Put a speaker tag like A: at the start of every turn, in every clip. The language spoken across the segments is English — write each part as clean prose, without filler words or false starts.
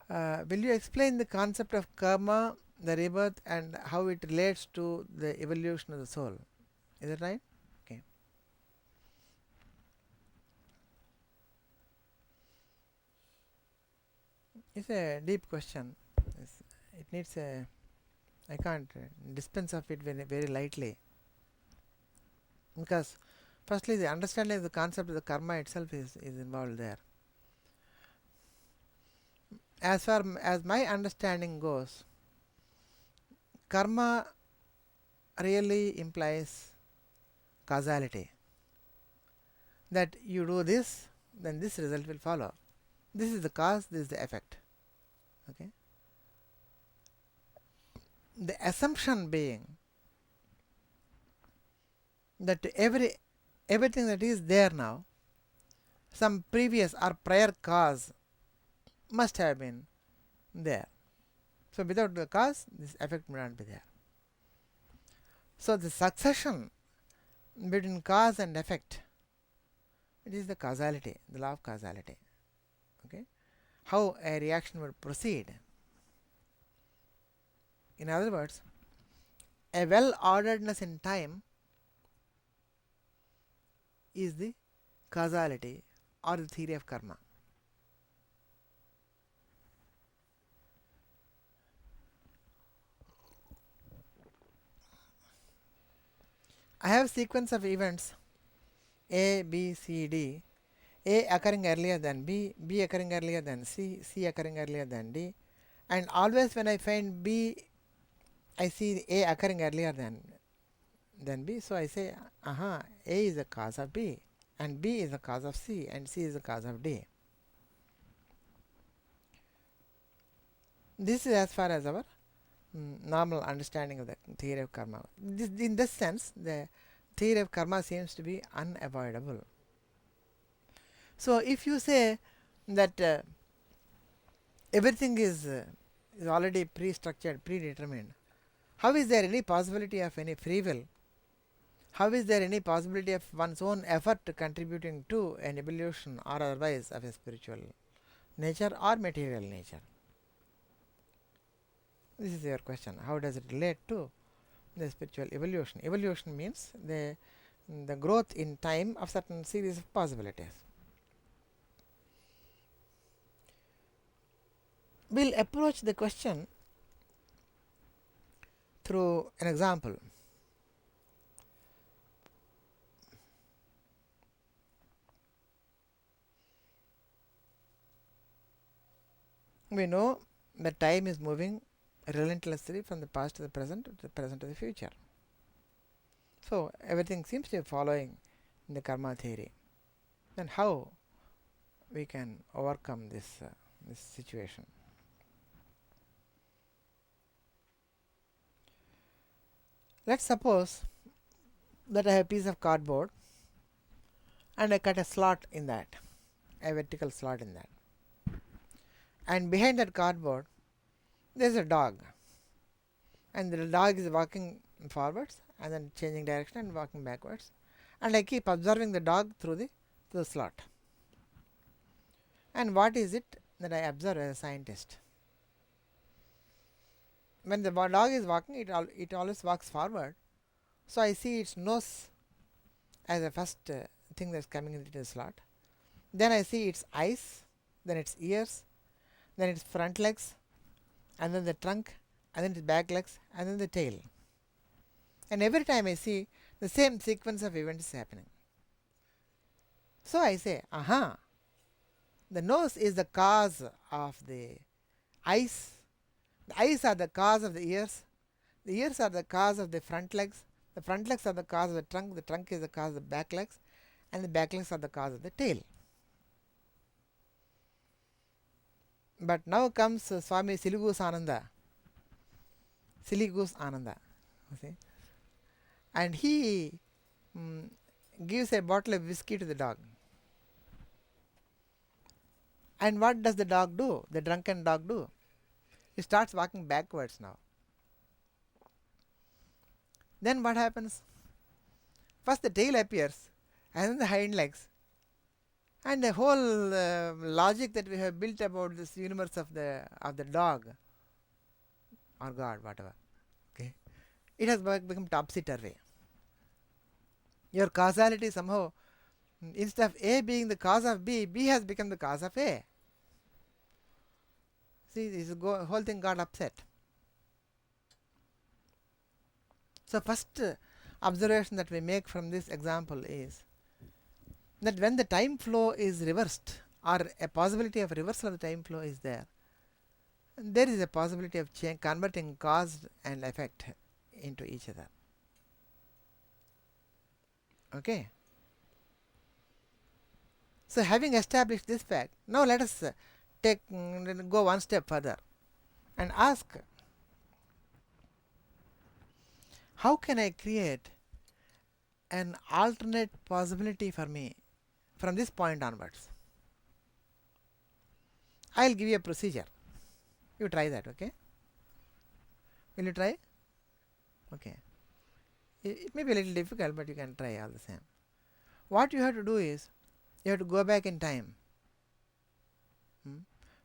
A: Will you explain the concept of karma, the rebirth, and how it relates to the evolution of the soul? Is that right? Okay. It's a deep question. It needs a. I can't dispense of it very lightly, because firstly the understanding of the concept of the karma itself is involved there. As far as my understanding goes, karma really implies causality, that you do this, then this result will follow. This is the cause, this is the effect. Okay. The assumption being that everything that is there now, some previous or prior cause must have been there. So without the cause, this effect may not be there. So the succession between cause and effect, it is the causality, the law of causality. Okay, how a reaction would proceed. In other words, a well orderedness in time is the causality or the theory of karma. I have sequence of events A, B, C, D, A occurring earlier than B, B occurring earlier than C, C occurring earlier than D, and always when I find B, I see A occurring earlier than B, so I say, aha, A is the cause of B, and B is the cause of C, and C is the cause of D. This is as far as our normal understanding of the theory of karma. In this sense, the theory of karma seems to be unavoidable. So if you say that everything is already pre-structured, predetermined, how is there any possibility of any free will? How is there any possibility of one's own effort contributing to an evolution or otherwise of a spiritual nature or material nature? This is your question. How does it relate to the spiritual evolution? Evolution means the growth in time of certain series of possibilities. We will approach the question through an example. We know that time is moving relentlessly from the past to the present to the future. So everything seems to be following the karma theory. Then how we can overcome this situation? Let's suppose that I have a piece of cardboard and I cut a slot in that, a vertical slot in that, and behind that cardboard there is a dog, and the dog is walking forwards and then changing direction and walking backwards, and I keep observing the dog through the slot. And what is it that I observe as a scientist? When the dog is walking, it always walks forward, so I see its nose as the first thing that is coming into the slot. Then I see its eyes, then its ears, then its front legs, and then the trunk, and then its back legs, and then the tail. And every time I see, the same sequence of events is happening. So I say, aha, the nose is the cause of the eyes, the eyes are the cause of the ears are the cause of the front legs are the cause of the trunk is the cause of the back legs, and the back legs are the cause of the tail. But now comes Swami Silly Goose Ananda, see? And he gives a bottle of whiskey to the dog. And what does the dog do? The drunken dog do? He starts walking backwards now. Then what happens? First the tail appears, and then the hind legs, And the whole logic that we have built about this universe of the dog or God, whatever, okay, it has become topsy-turvy. Your causality somehow, instead of A being the cause of B, B has become the cause of A. See, this whole thing got upset. So first observation that we make from this example is that when the time flow is reversed, or a possibility of reversal of the time flow is there, there is a possibility of converting cause and effect into each other. Okay. So having established this fact, now let us go one step further and ask, how can I create an alternate possibility for me from this point onwards? I will give you a procedure. You try that, okay? Will you try? Okay. It may be a little difficult, but you can try all the same. What you have to do is, you have to go back in time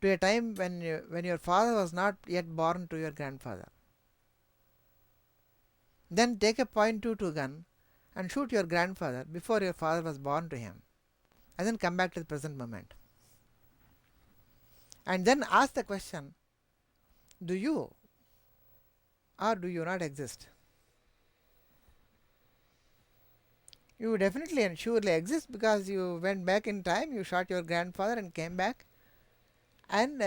A: to a time when your father was not yet born to your grandfather. Then take a .22 gun and shoot your grandfather before your father was born to him, and then come back to the present moment. And then ask the question, do you or do you not exist? You definitely and surely exist, because you went back in time, you shot your grandfather and came back, and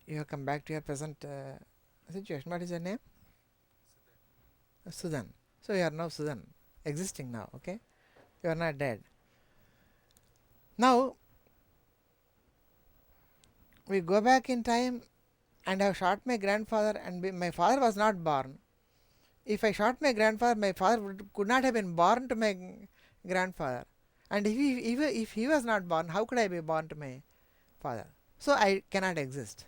A: you have come back to your present situation. What is your name? Sudan. So you are now Sudan, existing now, okay? You are not dead. Now we go back in time and have shot my grandfather, and my father was not born. If I shot my grandfather, my father could not have been born to my grandfather. And if he was not born, how could I be born to my father? So I cannot exist.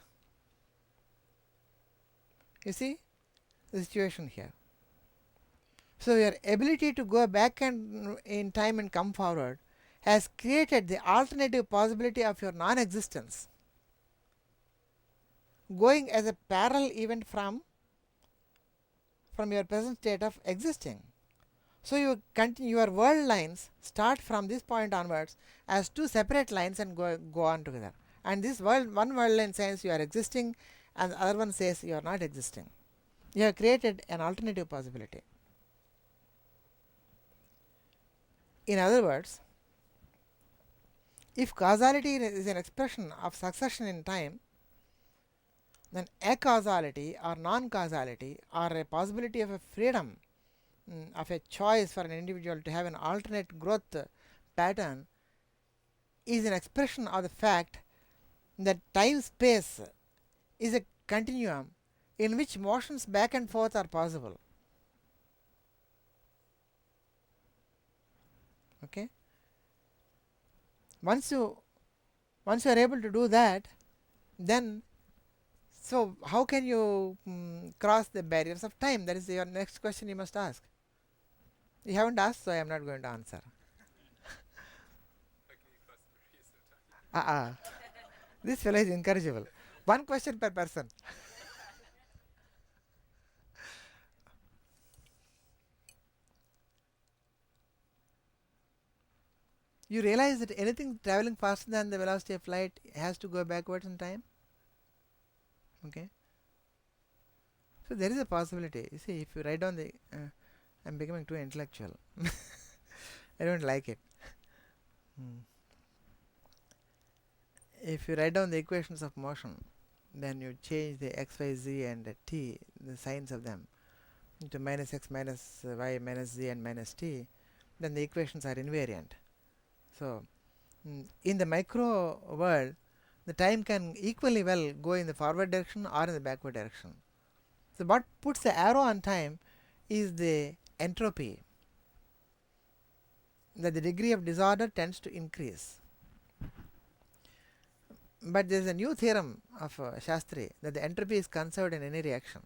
A: You see the situation here. So your ability to go back in time and come forward has created the alternative possibility of your non-existence, going as a parallel event from your present state of existing. So you continue, your world lines start from this point onwards as two separate lines and go on together. And this one world line says you are existing, and the other one says you are not existing. You have created an alternative possibility. In other words, if causality is an expression of succession in time, then acausality or non-causality, or a possibility of a freedom, of a choice for an individual to have an alternate growth pattern, is an expression of the fact that time-space is a continuum in which motions back and forth are possible. Okay. Once you are able to do that, then so how can you cross the barriers of time? That is your next question you must ask. You haven't asked, so I am not going to answer. This fellow is incorrigible. One question per person. You realize that anything traveling faster than the velocity of light has to go backwards in time? Okay. So there is a possibility. You see, if you write down the I'm becoming too intellectual. I don't like it. If you write down the equations of motion, then you change the x, y, z and the t, the signs of them, into minus x, minus y, minus z and minus t, then the equations are invariant. So in the micro world, the time can equally well go in the forward direction or in the backward direction. So what puts the arrow on time is the entropy, that the degree of disorder tends to increase. But there is a new theorem of Shastri, that the entropy is conserved in any reaction.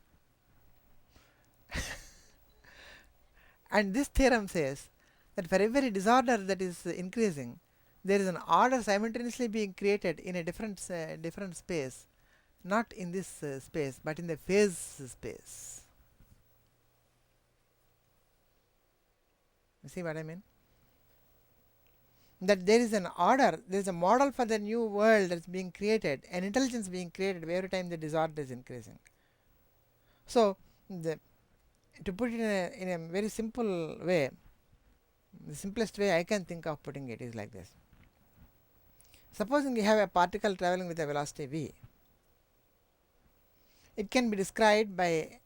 A: And this theorem says that for every disorder that is increasing, there is an order simultaneously being created in a different space, not in this space, but in the phase space. You see what I mean? That there is an order, there is a model for the new world that is being created, an intelligence being created every time the disorder is increasing. So, to put it in a very simple way, the simplest way I can think of putting it is like this. Supposing you have a particle traveling with a velocity v, it can be described by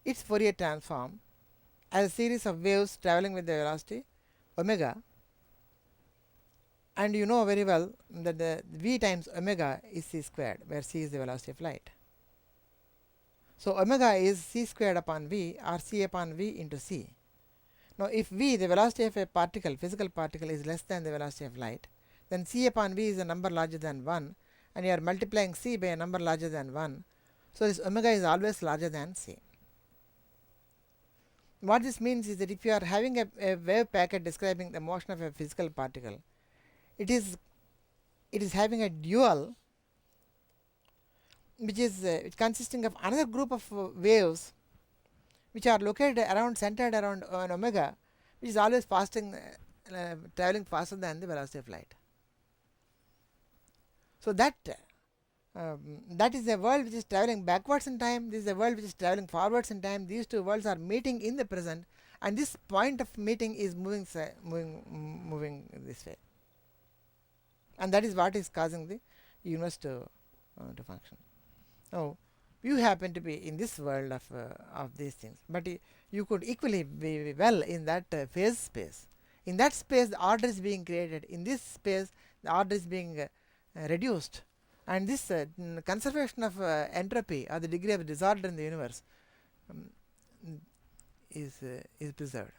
A: its Fourier transform as a series of waves traveling with the velocity omega, and you know very well that the v times omega is c squared, where c is the velocity of light. So, omega is c squared upon v or c upon v into c. Now, if v, the velocity of a particle, physical particle, is less than the velocity of light, then c upon v is a number larger than 1, and you are multiplying c by a number larger than 1. So, this omega is always larger than c. What this means is that if you are having a wave packet describing the motion of a physical particle, it is having a dual which is consisting of another group of waves which are located around, centered around an omega, which is always traveling faster than the velocity of light. So, that is a world which is traveling backwards in time, this is a world which is traveling forwards in time. These two worlds are meeting in the present, and this point of meeting is moving this way, and that is what is causing the universe to function. Now, you happen to be in this world of these things, but you could equally be well in that phase space. In that space, the order is being created. In this space, the order is being reduced, and this conservation of entropy, or the degree of disorder in the universe, is preserved.